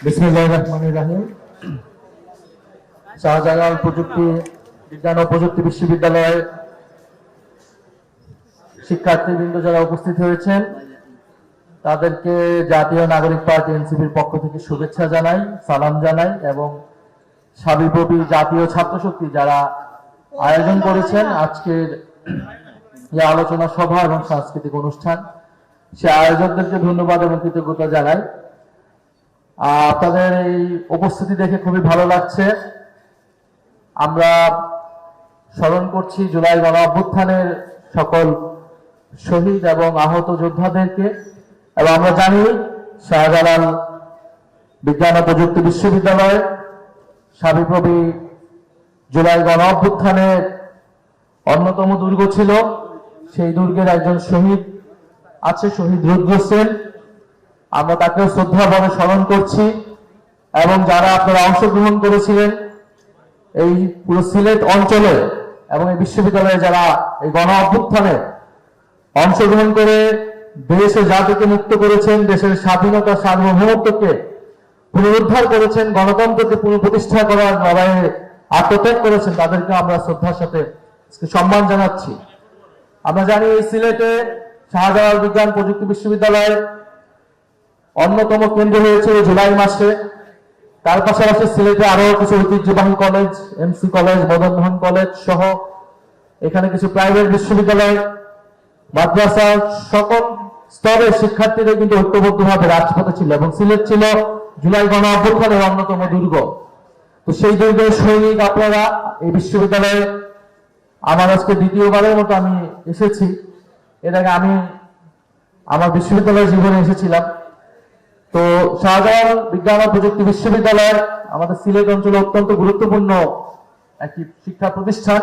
বিসমিল্লাহির রহমানির রহিম। শাহজালাল বিজ্ঞান ও প্রযুক্তি বিশ্ববিদ্যালয়ের শিক্ষার্থীবৃন্দ যারা উপস্থিত হয়েছেন তাদেরকে জাতীয় নাগরিক পার্টি এনসিপির পক্ষ থেকে শুভেচ্ছা জানাই, সালাম জানাই এবং সাবিপ্রবি জাতীয় ছাত্র শক্তি যারা আয়োজন করেছেন আজকের এই আলোচনা সভা এবং সাংস্কৃতিক অনুষ্ঠান, সে আয়োজকদেরকে ধন্যবাদ এবং কৃতজ্ঞতা জানাই। আপনাদের এই উপস্থিতি দেখে খুবই ভালো লাগছে। আমরা স্মরণ করছি জুলাই গণ অভ্যুত্থানের সকল শহীদ এবং আহত যোদ্ধাদেরকে, এবং আমরা জানি শাহজালাল বিজ্ঞান ও প্রযুক্তি বিশ্ববিদ্যালয় সাবিপ্রবি জুলাই গণ অভ্যুত্থানের অন্যতম দুর্গ ছিল। সেই দুর্গের একজন শহীদ আছে, শহীদ রুদ্র সেন। আমরা তাকেও শ্রদ্ধাভাবে স্মরণ করছি এবং যারা আপনারা অংশগ্রহণ করেছিলেন এই পুরো সিলেট অঞ্চলে এবং এই বিশ্ববিদ্যালয়ে যারা এই গণ অভ্যুত্থানে অংশগ্রহণ করে দেশ ও জাতিকে মুক্ত করেছেন, দেশের স্বাধীনতা সার্বভৌমত্বকে পুনরুদ্ধার করেছেন, গণতন্ত্রকে পুনঃপ্রতিষ্ঠা করার লড়াইয়ে আত্মত্যাগ করেছেন, তাদেরকে আমরা শ্রদ্ধার সাথে সম্মান জানাচ্ছি। আমরা জানি এই সিলেটে শাহজালাল বিজ্ঞান প্রযুক্তি বিশ্ববিদ্যালয়ের অন্যতম কেন্দ্র হয়েছে জুলাই মাসে। তার পাশাপাশি সিলেটে আরো কিছু ঐতিহ্যবাহী college, MC college, Madan Mohan college সহ এখানে কিছু প্রাইভেট বিশ্ববিদ্যালয়, মাদ্রাসা, সকল স্তরের শিক্ষার্থীরা কিন্তু ঐক্যবদ্ধভাবে রাজপথে ছিল এবং সিলেট ছিল জুলাই গণ অভ্যুত্থানের অন্যতম দুর্গ। তো সেই দুর্গের সৈনিক আপনারা এই বিশ্ববিদ্যালয়ে। আমার আজকে দ্বিতীয়বারের মতো আমি এসেছি। এর আগে আমি আমার বিশ্ববিদ্যালয় জীবনে এসেছিলাম। তো শাহজালাল বিজ্ঞান ও প্রযুক্তি বিশ্ববিদ্যালয় আমাদের সিলেট অঞ্চলে অত্যন্ত গুরুত্বপূর্ণ একটি শিক্ষা প্রতিষ্ঠান,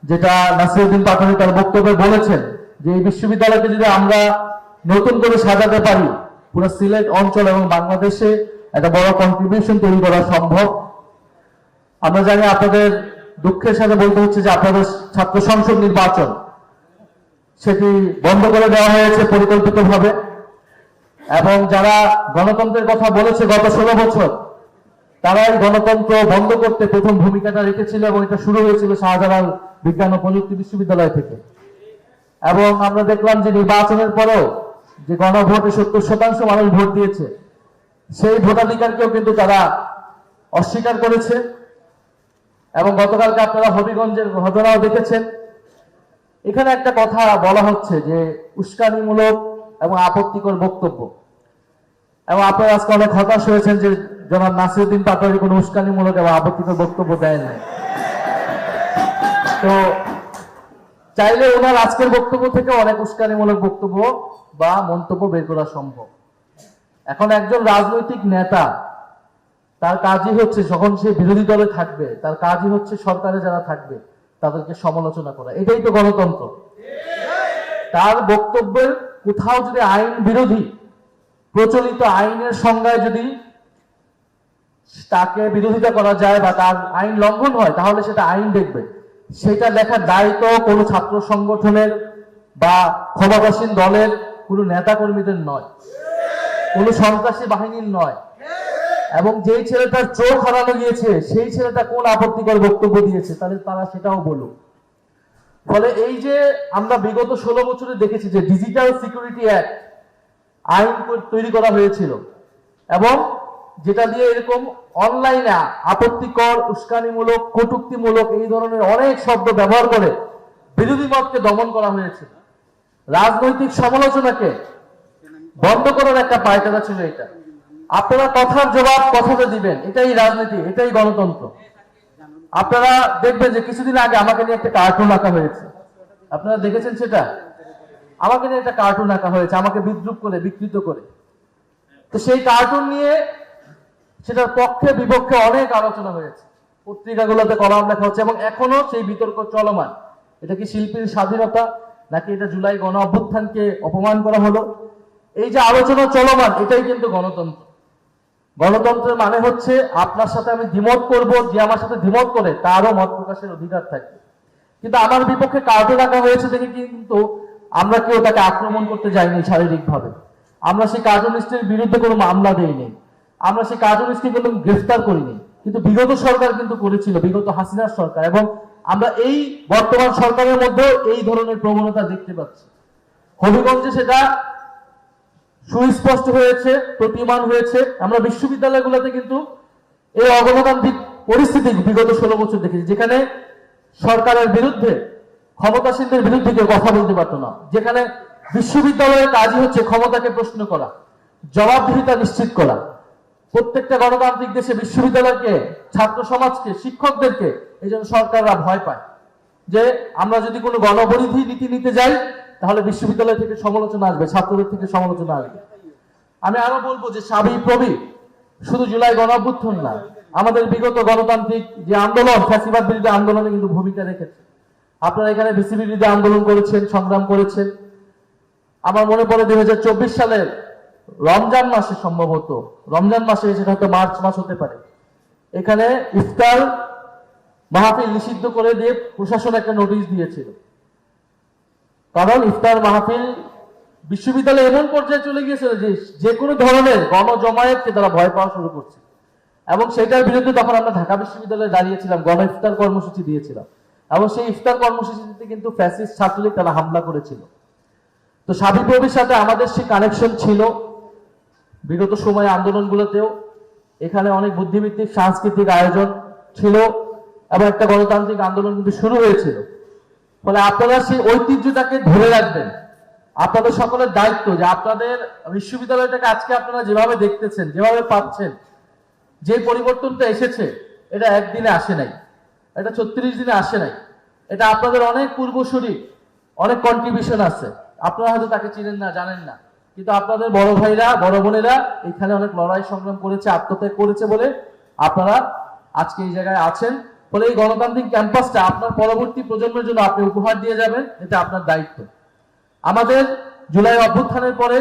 যেটা নাসিরউদ্দিন পাটোয়ারী তার বক্তব্যে বলেছেন যে এই বিশ্ববিদ্যালয়কে যদি আমরা নতুন করে সাজাতে পারি, পুরো সিলেট অঞ্চল এবং বাংলাদেশে একটা বড় কন্ট্রিবিউশন তৈরি করা সম্ভব। আমরা জানি আপনাদের দুঃখের সাথে বলতে হচ্ছে যে আপনাদের ছাত্র সংসদ নির্বাচন সেটি বন্ধ করে দেওয়া হয়েছে পরিকল্পিতভাবে, এবং যারা গণতন্ত্রের কথা বলেছে গত 16 বছর তারাই গণতন্ত্র বন্ধ করতে প্রথম ভূমিকাটা রেখেছিল, এবং এটা শুরু হয়েছিল শাহজালাল বিজ্ঞান ও প্রযুক্তি বিশ্ববিদ্যালয় থেকে। এবং আমরা দেখলাম যে নির্বাচনের পরেও যে গণভোটে 70% মানুষ ভোট দিয়েছে, সেই ভোটাধিকারকেও কিন্তু তারা অস্বীকার করেছে। এবং গতকালকে আপনারা হবিগঞ্জের ঘটনাও দেখেছেন। এখানে একটা কথা বলা হচ্ছে যে উস্কানিমূলক এবং আপত্তিকর বক্তব্য, এবং আপনারা আজকে অনেক হতাশ হয়েছেন যে জনাব নাসিরউদ্দিন পাটোয়ারী কোনো উস্কানিমূলক এবং আপত্তিকর বক্তব্য দেয় নাই। তো চাইলে ওনার আজকের বক্তব্য থেকে অনেক উস্কানিমূলক বক্তব্য বা মন্তব্য বের করা সম্ভব। এখন একজন রাজনৈতিক নেতা তার কাজই হচ্ছে যখন সে বিরোধী দলে থাকবে, তার কাজই হচ্ছে সরকারে যারা থাকবে তাদেরকে সমালোচনা করা। এটাই তো গণতন্ত্র। তার বক্তব্যের কোথাও যদি আইন বিরোধী প্রচলিত আইনের সংজ্ঞায় যদি তাকে বিরোধিতা করা যায় বা তার আইন লঙ্ঘন হয়, তাহলে সেটা আইন দেখবে। সেটা দেখার দায়িত্ব কোনো ছাত্র সংগঠনের বা ক্ষমতাসীন দলের কোনো নেতা কর্মীদের নয়, কোনো সন্ত্রাসী বাহিনীর নয়। এবং যেই ছেলেটার চোখ হারানো গিয়েছে সেই ছেলেটা কোন আপত্তিকর বক্তব্য দিয়েছে তাহলে তারা সেটাও বলুক। ফলে এই যে আমরা বিগত 16 বছরে দেখেছি যে ডিজিটাল সিকিউরিটি অ্যাক্ট আইন তৈরি করা হয়েছিল, এবং যেটা দিয়ে এরকম অনলাইনে আপত্তিকর, উস্কানিমূলক, কটূক্তিমূলক এই ধরনের অনেক শব্দ ব্যবহার করে বিরোধী মতকে দমন করা হয়েছিল। রাজনৈতিক সমালোচনাকে বন্ধ করার একটা পায়তারা ছিল এটা। আপনারা কথার জবাব কথাতে দিবেন, এটাই রাজনীতি, এটাই গণতন্ত্র। আপনারা দেখবেন যে কিছুদিন আগে আমাকে নিয়ে একটা কার্টুন আঁকা হয়েছে, আপনারা দেখেছেন সেটা? আমাকে নিয়ে একটা কার্টুন আঁকা হয়েছে, আমাকে বিদ্রুপ করে, বিকৃত করে। তো সেই কার্টুন নিয়ে সেটার পক্ষে বিপক্ষে অনেক আলোচনা হয়েছে, পত্রিকাগুলোতে কলাম লেখা হচ্ছে, এবং এখনো সেই বিতর্ক চলমান। এটা কি শিল্পীর স্বাধীনতা, নাকি এটা জুলাই গণ অভ্যুত্থানকে অপমান করা হলো? এই যে আলোচনা চলমান, এটাই কিন্তু গণতন্ত্র। গণতন্ত্রের মানে হচ্ছে আপনার সাথে আমি দ্বিমত করব, যে আমার সাথে দ্বিমত করে তারও মত প্রকাশের অধিকার থাকবে। কিন্তু আমার বিপক্ষে কার্টুন আঁকা হয়েছে দেখে কিন্তু আমরা কেউ তাকে আক্রমণ করতে যাইনি শারীরিকভাবে। আমরা সেই কার্টুনিস্টের বিরুদ্ধে কোনো মামলা দেইনি। আমরা সেই কার্টুনিস্টকে কিন্তু গ্রেফতার করিনি, কিন্তু বিগত সরকার কিন্তু করেছিল, বিগত হাসিনার সরকার। এবং আমরা এই বর্তমান সরকারের মধ্যে এই ধরনের প্রবণতা দেখতে পাচ্ছি। হবিগঞ্জে সেটা সুস্পষ্ট হয়েছে, প্রতিমান হয়েছে। আমরা বিশ্ববিদ্যালয়গুলোতে কিন্তু এই অগণতান্ত্রিক পরিস্থিতি বিগত 16 বছর দেখেছি, যেখানে সরকারের বিরুদ্ধে, ক্ষমতাসীনদের বিরুদ্ধে কেউ কথা বলতে পারতো না, যেখানে বিশ্ববিদ্যালয়ের কাজই হচ্ছে ক্ষমতাকে প্রশ্ন করা, জবাবদিহিতা নিশ্চিত করা। প্রত্যেকটা গণতান্ত্রিক দেশে বিশ্ববিদ্যালয়কে, ছাত্র সমাজকে, শিক্ষকদেরকে এই জন্য সরকাররা ভয় পায় যে আমরা যদি কোনো গণপরিধি নীতি নিতে যাই তাহলে বিশ্ববিদ্যালয় থেকে সমালোচনা আসবে, ছাত্রদের থেকে সমালোচনা আসবে। আমি আরো বলবো যে সাবি প্রবি শুধু জুলাই গণঅভ্যুত্থান না, আমাদের বিগত গণতান্ত্রিক যে আন্দোলন, ফ্যাসিবাদ বিরোধী আন্দোলনে কিন্তু ভূমিকা রেখেছে। আপনারা এখানে বিসিবি বিরোধী আন্দোলন করেছেন, সংগ্রাম করেছেন। আমার মনে পড়ে 2024 সালের রমজান মাসে, সম্ভবত রমজান মাসে, সেটা হয়তো মার্চ মাস হতে পারে, এখানে ইফতার মাহফিল নিষিদ্ধ করে দিয়ে প্রশাসন একটা নোটিশ দিয়েছিল। কারণ ইফতার মাহফিল বিশ্ববিদ্যালয়ে এমন পর্যায়ে চলে গিয়েছিল যে যে কোনো ধরনের গণজমায়েতকে তারা ভয় পাওয়া শুরু করছে। এবং সেটার বিরুদ্ধে তখন আমরা ঢাকা বিশ্ববিদ্যালয়ে দাঁড়িয়েছিলাম, গণ ইফতার কর্মসূচি দিয়েছিলাম। এবং সেই ইফতার কর্মসূচিতে কিন্তু ফ্যাসিস্ট ছাত্রলীগ তারা হামলা করেছিল। তো সাবিক রবির সাথে আমাদের সেই কানেকশন ছিল বিগত সময়ে আন্দোলনগুলোতেও। এখানে অনেক বুদ্ধিভিত্তিক সাংস্কৃতিক আয়োজন ছিল এবং একটা গণতান্ত্রিক আন্দোলন কিন্তু শুরু হয়েছিল। ফলে আপনারা সেই ঐতিহ্যটাকে ধরে রাখবেন। আপনাদের সকলের দায়িত্ব যে আপনাদের বিশ্ববিদ্যালয়টাকে আজকে আপনারা যেভাবে দেখতেছেন, যেভাবে পাচ্ছেন, যে পরিবর্তনটা এসেছে, এটা একদিনে আসে নাই, এটা 36 দিনে আসে নাই। এটা আপনাদের অনেক পূর্বসূরি, অনেক কন্ট্রিবিউশন আছে। আপনারা হয়তো তাকে চিনেন না, জানেন না, কিন্তু আপনাদের বড় ভাইরা, বড় বোনেরা এখানে অনেক লড়াই সংগ্রাম করেছে, আত্মত্যাগ করেছে বলে আপনারা আজকে এই জায়গায় আছেন। ফলে এই গণতান্ত্রিক ক্যাম্পাসটা আপনার পরবর্তী প্রজন্মের জন্য আপনি উপহার দিয়ে যাবেন, এটা আপনার দায়িত্ব। আমাদের জুলাই অভ্যুত্থানের পরে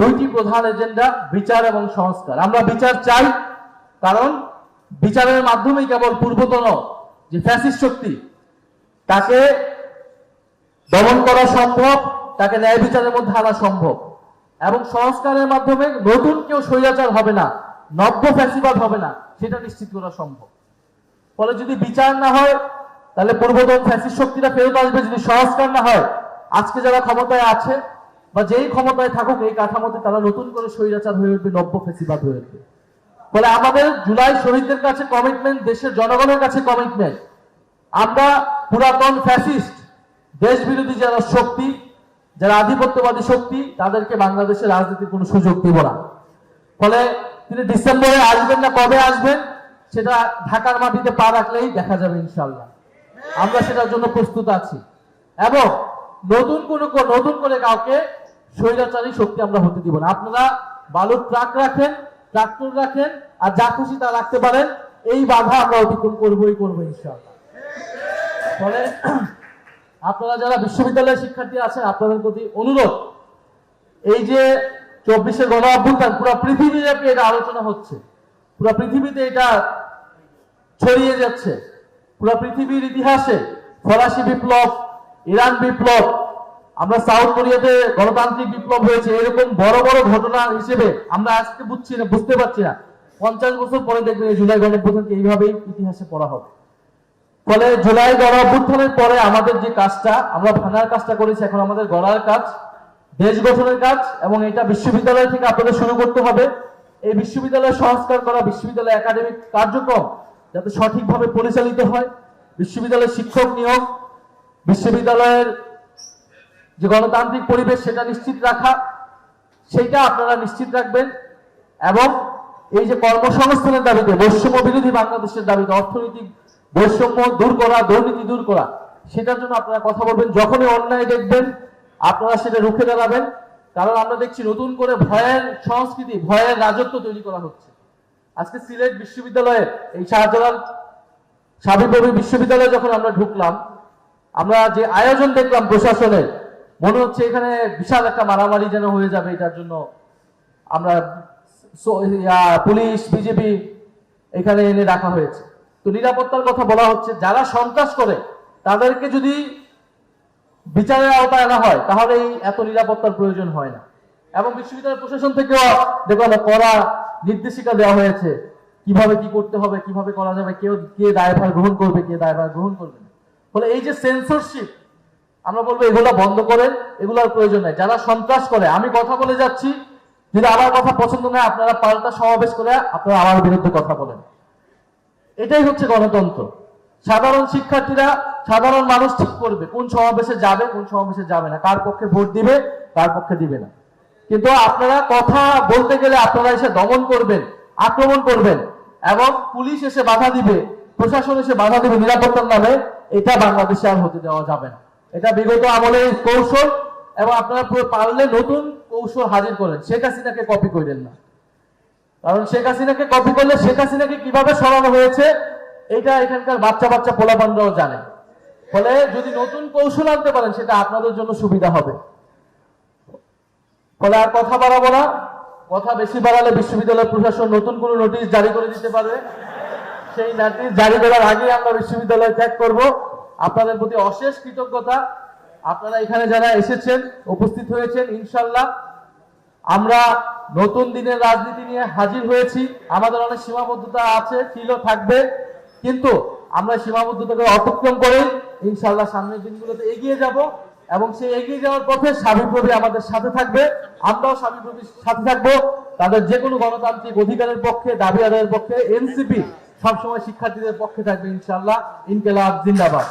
দুইটি প্রধান এজেন্ডা, বিচার এবং সংস্কার। আমরা বিচার চাই, কারণ বিচারের মাধ্যমেই কেবল পূর্বতন যে ফ্যাসিস্ট শক্তি তাকে দমন করা সম্ভব, তাকে ন্যায় বিচারের মধ্যে আনা সম্ভব। এবং সংস্কারের মাধ্যমে নতুন কেউ স্বৈরাচার হবে না, নব্য ফ্যাসিবাদ হবে না, সেটা নিশ্চিত করা সম্ভব। ফলে যদি বিচার না হয় তাহলে পূর্বতন ফ্যাসিস্ট শক্তিরা ফেরত আসবে। যদি সংস্কার না হয়, আজকে যারা ক্ষমতায় আছে বা যেই ক্ষমতায় থাকুক, এই কাঠামোতে তারা নতুন করে স্বৈরাচার হয়ে উঠবে, নব্য ফ্যাসিবাদ হয়ে উঠবে। ফলে আমাদের জুলাই শহীদদের কাছে কমিটমেন্ট, দেশের জনগণের কাছে কমিটমেন্ট, আমরা পুরাতন ফ্যাসিস্ট দেশ বিরোধী যারা শক্তি, যারা আধিপত্যবাদী শক্তি, তাদেরকে বাংলাদেশের রাজনীতির কোনো সুযোগ দেব না। ফলে তিনি ডিসেম্বরে আসবেন না কবে আসবেন সেটা ঢাকার মাটিতে পা রাখলেই দেখা যাবে ইনশাআল্লাহ। আমরা সেটার জন্য প্রস্তুত আছি এবং নতুন করে কাউকে স্বৈরাচারী শক্তি আমরা হতে দিব না। আপনারা বালুর ট্রাক রাখেন, ট্রাক্টর রাখেন, আর যা খুশি তা রাখতে পারেন, এই বাধা আমরা অতিক্রম করবো ইনশাআল্লাহ। ফলে আপনারা যারা বিশ্ববিদ্যালয়ের শিক্ষার্থী আছেন, আপনাদের প্রতি অনুরোধ, এই যে 24-এর গণ অভ্যুত্থান পুরো পৃথিবীব্যাপী এটা আলোচনা হচ্ছে, পুরো পৃথিবীতে এটা ছড়িয়ে যাচ্ছে। পুরো পৃথিবীর ইতিহাসে ফরাসি বিপ্লব, ইরান বিপ্লব, আমরা সাউথ কোরিয়াতে গণতান্ত্রিক বিপ্লব হয়েছে, এরকম বড় বড় ঘটনা হিসেবে আমরা আজকে বুঝতে পারছি না। 50 বছর পরে দেখবেন এই জুলাই গণ অভ্যুত্থানকে এইভাবেই ইতিহাসে পড়া হবে। ফলে জুলাই গণ অভ্যুত্থানের পরে আমাদের যে কাজটা, আমরা ভাঙার কাজটা করেছি, এখন আমাদের গড়ার কাজ, দেশ গঠনের কাজ। এবং এটা বিশ্ববিদ্যালয় থেকে আপনাদের শুরু করতে হবে। এই বিশ্ববিদ্যালয় সংস্কার করা, বিশ্ববিদ্যালয় একাডেমিক কার্যক্রম যাতে সঠিকভাবে পরিচালিত হয়, বিশ্ববিদ্যালয়ের শিক্ষক নিয়োগ, বিশ্ববিদ্যালয়ের যে গণতান্ত্রিক পরিবেশ সেটা নিশ্চিত রাখা, সেইটা আপনারা নিশ্চিত রাখবেন। এবং এই যে কর্মসংস্থানের দাবিতে, বৈষম্য বিরোধী বাংলাদেশের দাবিতে, অর্থনৈতিক বৈষম্য দূর করা, দুর্নীতি দূর করা, সেটার জন্য আপনারা কথা বলবেন। যখনই অন্যায় দেখবেন আপনারা সেটা রুখে দাঁড়াবেন। কারণ আমরা দেখছি নতুন করে ভয়ের সংস্কৃতি, ভয়ের রাজত্ব তৈরি করা হচ্ছে। আজকে সিলেট বিশ্ববিদ্যালয়ে, এই শাহজালাল সাবিপ্রবি বিশ্ববিদ্যালয়ে যখন আমরা ঢুকলাম, আমরা যে আয়োজন দেখলাম প্রশাসনের, মনে হচ্ছে এখানে বিশাল একটা মারামারি যেন হয়ে যাবে। এটার জন্য আমরা পুলিশ, বিজেপি এখানে এনে রাখা হয়েছে। তো নিরাপত্তার কথা বলা হচ্ছে, যারা সন্ত্রাস করে তাদেরকে যদি বিচারের আওতায় আনা হয় তাহলে এত নিরাপত্তার প্রয়োজন হয় না। এবং বিশ্ববিদ্যালয় প্রশাসন থেকেও দেখলাম কড়া নির্দেশিকা দেওয়া হয়েছে কিভাবে কি করতে হবে, কিভাবে করা যাবে, কে দায়ভার গ্রহণ করবে, কে দায়ভার গ্রহণ করবে না। ফলে এই যে সেন্সরশিপ, আমরা বলবো এগুলো বন্ধ করেন, এগুলোর প্রয়োজন নাই। যারা সন্ত্রাস করে, আমি কথা বলে যাচ্ছি, যদি আমার কথা পছন্দ না আপনারা পাল্টা সমাবেশ করে আপনারা আমার বিরুদ্ধে কথা বলেন। এটাই হচ্ছে গণতন্ত্র। সাধারণ শিক্ষার্থীরা, সাধারণ মানুষ ঠিক করবে কোন সমাবেশে যাবে, কোন সমাবেশে যাবে না, কার পক্ষে ভোট দিবে, কার পক্ষে দিবে না। কিন্তু আপনারা কথা বলতে গেলে আপনারা এসে দমন করবেন, আক্রমণ করবেন, এবং পুলিশ এসে বাধা দিবে, প্রশাসন এসে বাধা দিবে নিরাপত্তার নামে। এটা বাংলাদেশে আর হতে দেওয়া যাবে না। এটা বিগত আমলের কৌশল, এবং আপনারা পারলে নতুন কৌশল হাজির করেন। শেখ হাসিনাকে কপি করেন না, কারণ শেখ হাসিনাকে কপি করলে শেখ হাসিনাকে কিভাবে সরানো হয়েছে এটা এখানকার বাচ্চা বাচ্চা পোলাপানরাও জানে। ফলে যদি নতুন কৌশল আনতে পারেন সেটা আপনাদের জন্য সুবিধা হবে। ফলে আর কথা বাড়াবো না, কথা বেশি বাড়ালে বিশ্ববিদ্যালয় প্রশাসন নতুন কোনো নোটিশ জারি করে দিতে পারবে। সেই নোটিশ জারি করার আগে আমরা বিশ্ববিদ্যালয় ত্যাগ করব। আপনাদের প্রতি অশেষ কৃতজ্ঞতা। আপনারা এখানে যারা এসেছেন, উপস্থিত হয়েছেন, ইনশাল্লাহ আমরা নতুন দিনের রাজনীতি নিয়ে হাজির হয়েছি। আমাদের অনেক সীমাবদ্ধতা আছে, ছিল, থাকবে, কিন্তু আমরা সীমাবদ্ধতাকে অতিক্রম করে ইনশাল্লাহ সামনের দিনগুলোতে এগিয়ে যাব, এবং সেই এগিয়ে যাওয়ার পথে সাবিপ্রবি আমাদের সাথে থাকবে, আমরাও সাবিপ্রবির সাথে থাকবো। তাদের যে কোনো গণতান্ত্রিক অধিকারের পক্ষে, দাবি আদায়ের পক্ষে এনসিপি সবসময় শিক্ষার্থীদের পক্ষে থাকবে ইনশাল্লাহ। ইনকিলাব জিন্দাবাদ।